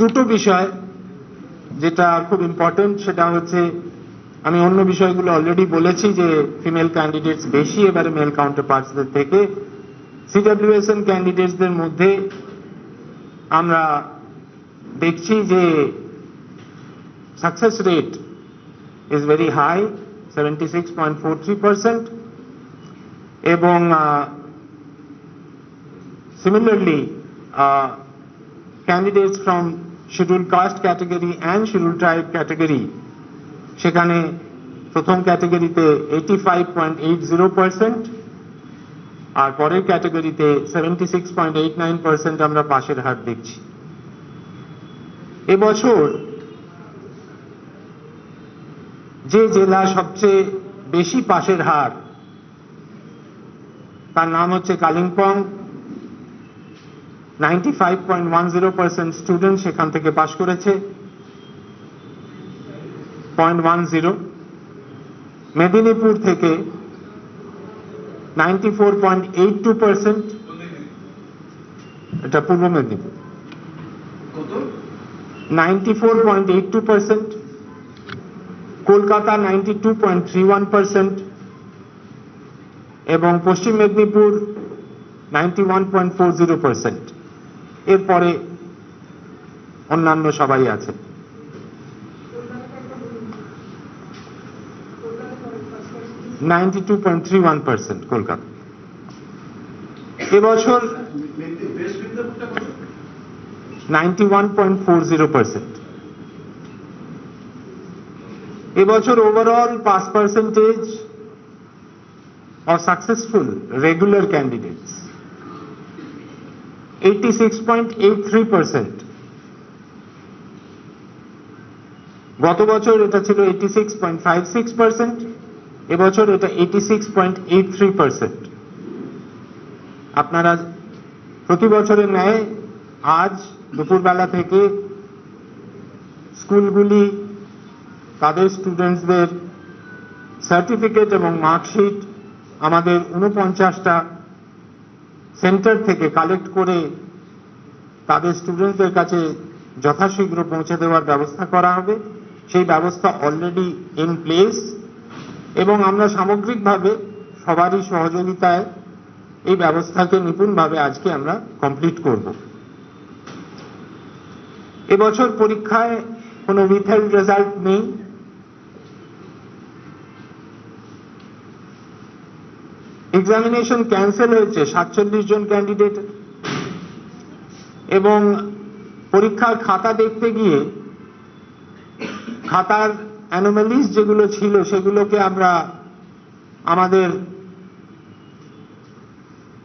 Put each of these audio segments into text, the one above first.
দুটো বিষয় যেটা খুব ইম্পর্টেন্ট, সেটা হচ্ছে আমি অন্য বিষয়গুলো অলরেডি বলেছি যে ফিমেল ক্যান্ডিডেটস বেশি এবারে মেল কাউন্টারপার্টসদের থেকে। সিডব্লিউএসএন ক্যান্ডিডেটসদের মধ্যে আমরা দেখছি যে success rate is very high, 76.43%, এবং similarly candidates from scheduled caste category and scheduled tribe category, সেখানে প্রথম ক্যাটাগরিতে 85.80% আর পরের ক্যাটাগরিতে 76.89% আমরা পাশের হার দেখছি। এবছর যে জেলা সবচেয়ে বেশি পাশের হার, তার নাম হচ্ছে কালিম্পং। 95.10% স্টুডেন্ট সেখান থেকে পাশ করেছে, 0.10। মেদিনীপুর থেকে 94.82%, এটা পূর্ব মেদিনীপুর, 94.82%। কলকাতা 92.31% এবং পশ্চিম মেদিনীপুর 91.40%। এরপরে অন্যান্য সবাই আছে। (92.31% কলকাতা। এবছর 91.40%। এবছর overall pass percentage of successful regular candidates 86.83%। গত বছর এটা ছিল 86.56%, এবছর এটা 86.83%। আপনারা প্রতি বছরের ন্যায় আজ দুপুরবেলা থেকে স্কুলগুলি তাদের স্টুডেন্টসদের সার্টিফিকেট এবং মার্কশিট আমাদের 49টা সেন্টার থেকে কালেক্ট করে তাদের স্টুডেন্টদের কাছে যথাশীঘ্র পৌঁছে দেওয়ার ব্যবস্থা করা হবে। সেই ব্যবস্থা অলরেডি ইন প্লেস এবং আমরা সামগ্রিকভাবে সবারই সহযোগিতায় এই ব্যবস্থাকে নিপুণভাবে আজকে আমরা কমপ্লিট করব। এবছর পরীক্ষায় কোনো উইথহেল্ড রেজাল্ট নেই। এক্সামিনেশন ক্যান্সেল হয়েছে 47 জন ক্যান্ডিডেট এবং পরীক্ষার খাতা দেখতে গিয়ে খাতার অ্যানোমালিজ যেগুলো ছিল সেগুলোকে আমরা আমাদের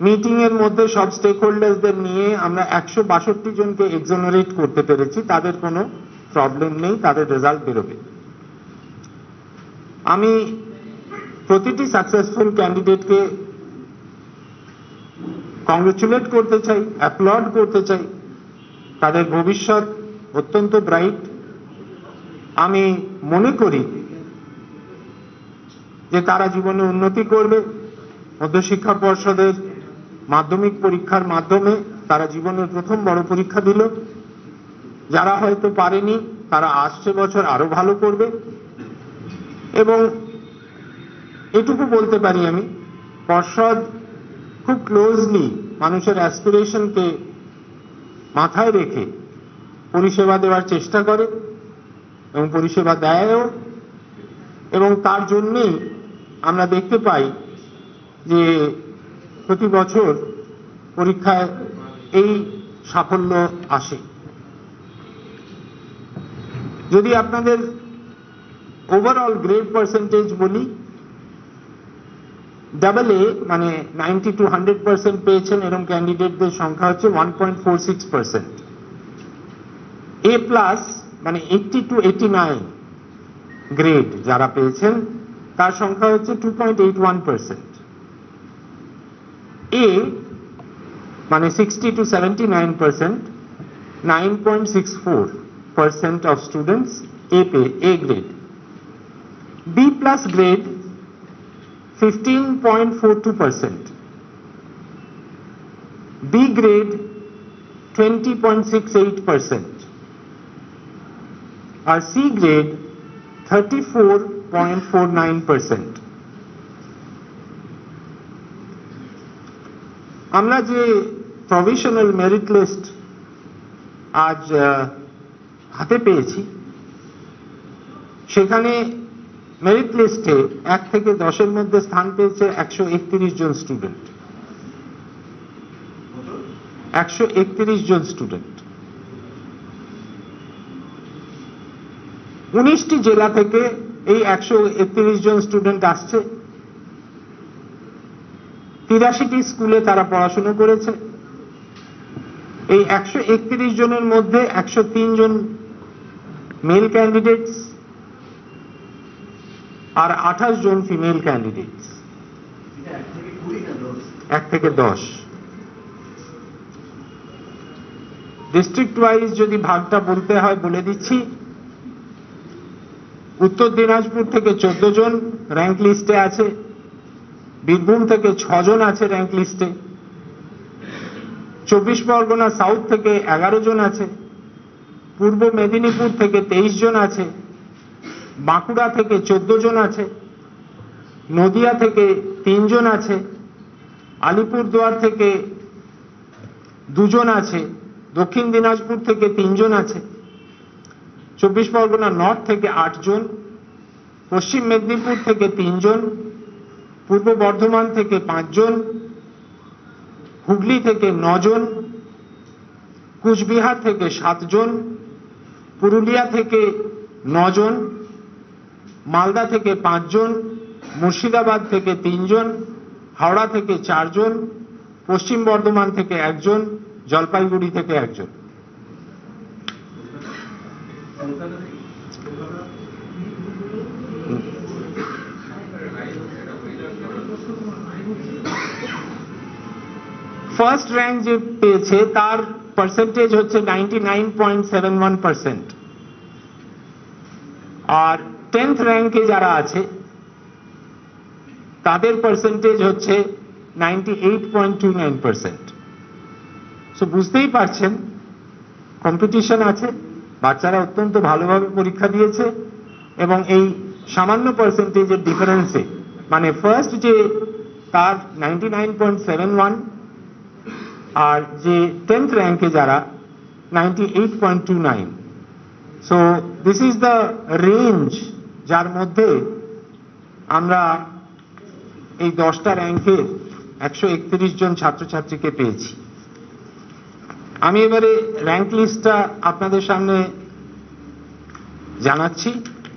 মিটিং এর মধ্যে সব স্টেক হোল্ডার্সদের নিয়ে আমরা 162 জনকে এক্সোনারেট করতে পেরেছি। তাদের কোনো প্রবলেম নেই, তাদের রেজাল্ট বেরোবে। আমি প্রতিটি সাকসেসফুল ক্যান্ডিডেটকে কংগ্রেচুলেট করতে চাই, অ্যাপ্লড করতে চাই। তাদের ভবিষ্যৎ অত্যন্ত ব্রাইট। আমি মনে করি যে তারা জীবনে উন্নতি করবে। মধ্যশিক্ষা পর্ষদের মাধ্যমিক পরীক্ষার মাধ্যমে তারা জীবনের প্রথম বড় পরীক্ষা দিল। যারা হয়তো পারেনি তারা আসছে বছর আরো ভালো করবে। এবং এটুকু বলতে পারি আমি, পর্ষদ খুব ক্লোজলি মানুষের অ্যাসপিরেশনকে মাথায় রেখে পরিষেবা দেওয়ার চেষ্টা করে এবং পরিষেবা দেয়ও। এবং তার জন্যই আমরা দেখতে পাই যে প্রতি বছর পরীক্ষায় এই সাফল্য আসে। যদি আপনাদের ওভারঅল গ্রেড পার্সেন্টেজ বলি, AA মানে 90 to 100% পেয়েছেন এরকম ক্যান্ডিডেটদের সংখ্যা হচ্ছে 1.46%। A+ মানে 80 to 89 গ্রেড যারা পেয়েছেন তার সংখ্যা হচ্ছে 2.81%। A মানে 60 to 79%, 9.64% of students A grade। B+ grade 15.42%, B grade 20.68%, R C grade 34.49%. আমরা যে প্রভিশনাল মেরিট লিস্ট আজ হাতে পেয়েছি, সেখানে মেরিট লিস্টে 1 থেকে 10-এর মধ্যে স্থান পেয়েছে 131 জন স্টুডেন্ট। 131 জন স্টুডেন্ট 19টি জেলা থেকে এই 131 জন স্টুডেন্ট আসছে। 83টি স্কুলে তারা পড়াশোনা করেছে। এই 131 জনের মধ্যে 103 জন মেল ক্যান্ডিডেটস আর 28 জন ফিমেল ক্যান্ডিডেটস। 1 থেকে 10 ডিস্ট্রিক্ট ওয়াইজ যদি ভাগটা বলতে হয় বলে দিচ্ছি। উত্তর দিনাজপুর থেকে 14 জন র্যাঙ্ক লিস্টে আছে। বীরভূম থেকে 6 জন আছে র্যাঙ্ক লিস্টে। 24 পরগনা সাউথ থেকে 11 জন আছে। পূর্ব মেদিনীপুর থেকে 23 জন আছে। বাঁকুড়া থেকে 14 জন আছে। নদিয়া থেকে 3 জন আছে। আলিপুরদুয়ার থেকে 2 জন আছে। দক্ষিণ দিনাজপুর থেকে 3 জন আছে। 24 পরগনা নর্থ থেকে 8 জন। পশ্চিম মেদিনীপুর থেকে 3 জন। পূর্ব বর্ধমান থেকে 5 জন। হুগলি থেকে 9 জন। কুচবিহার থেকে 7 জন। পুরুলিয়া থেকে 9 জন। মালদা থেকে 5 জন। মুর্শিদাবাদ থেকে 3 জন। হাওড়া থেকে 4 জন। পশ্চিম বর্ধমান থেকে 1 জন। জলপাইগুড়ি থেকে 1 জন। ফার্স্ট র্যাঙ্ক যে পেয়েছে তার পার্সেন্টেজ হচ্ছে 99.71%, আর 10th র্যাঙ্কে যারা আছে তাদের পার্সেন্টেজ হচ্ছে 98.29%. সো বুঝতেই পারছেন কম্পিটিশন আছে, বাচ্চারা অত্যন্ত ভালোভাবে পরীক্ষা দিয়েছে এবং এই সামান্য পার্সেন্টেজের ডিফারেন্সে মানে ফার্স্ট যে তার 99.71 আর যে 10th র্যাঙ্কে যারা 98.29. So this is the range যার মধ্যে আমরা এই 10টা র্যাঙ্কে 131 জন ছাত্রছাত্রীকে পেয়েছি। আমি এবারে র্যাঙ্ক লিস্টটা আপনাদের সামনে জানাচ্ছি।